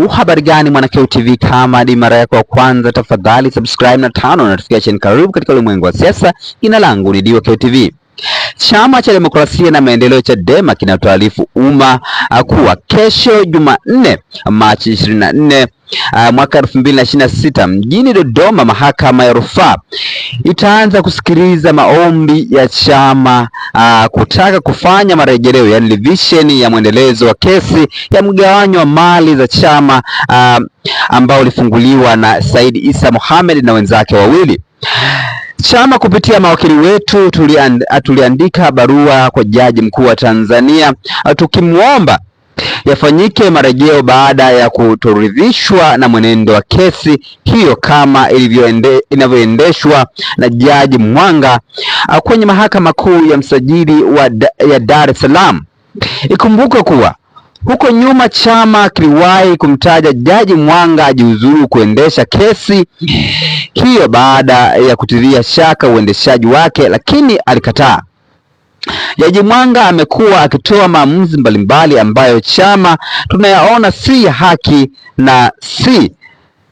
Habari gani Mwanakeo TV, kama ni mara yako ya kwanza tafadhali subscribe na turn on notification. Karibu katika ulimwengu wa siasa. Jina langu ni Keo TV. Chama cha Demokrasia na Maendeleo Chadema kinataarifu umma kuwa kesho Jumanne Machi 24 mwaka 2026 mjini Dodoma, mahakama ya rufaa itaanza kusikiliza maombi ya chama kutaka kufanya marejeleo, yani revision ya mwendelezo wa kesi ya mgawanyo wa mali za chama ambao ulifunguliwa na Said Isa Mohamed na wenzake wawili. Chama kupitia mawakili wetu tuliandika barua kwa Jaji Mkuu wa Tanzania tukimwomba yafanyike marejeo baada ya kutoridhishwa na mwenendo wa kesi hiyo kama inavyoendeshwa na Jaji Mwanga kwenye Mahakama Kuu ya Msajili ya Dar es Salaam. Ikumbuke kuwa huko nyuma chama kiliwahi kumtaja Jaji Mwanga ajiuzuru kuendesha kesi hiyo baada ya kutilia shaka uendeshaji wake, lakini alikataa. Jaji Mwanga amekuwa akitoa maamuzi mbalimbali ambayo chama tunayaona si ya haki na si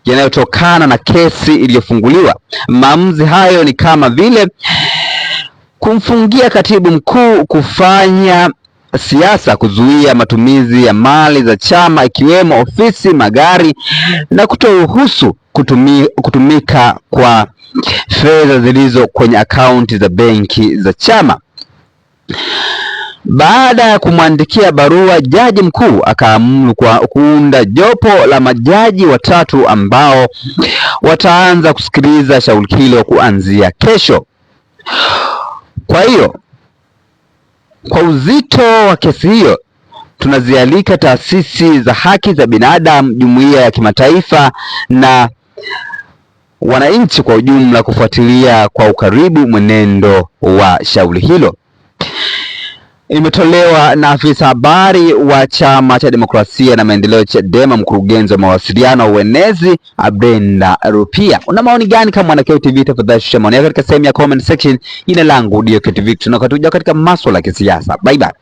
yanayotokana na kesi iliyofunguliwa. Maamuzi hayo ni kama vile kumfungia katibu mkuu kufanya siasa, kuzuia matumizi ya mali za chama ikiwemo ofisi, magari na kutoruhusu kutumika kwa fedha zilizo kwenye akaunti za benki za chama. Baada ya kumwandikia barua, Jaji Mkuu akaamuru kuunda jopo la majaji watatu ambao wataanza kusikiliza shauri hilo kuanzia kesho. Kwa hiyo, kwa uzito wa kesi hiyo, tunazialika taasisi za haki za binadamu, jumuiya ya kimataifa na wananchi kwa ujumla kufuatilia kwa ukaribu mwenendo wa shauri hilo. Imetolewa na afisa habari wa Chama cha Demokrasia na Maendeleo Chadema, mkurugenzi wa mawasiliano uenezi Brenda Rupia. Una maoni gani kama Mwanakeo TV? Tafadhali shusha maoni yako katika sehemu ya comment section. Jina langu Keo TV, tunakatuja katika masuala ya kisiasa. Bye bye.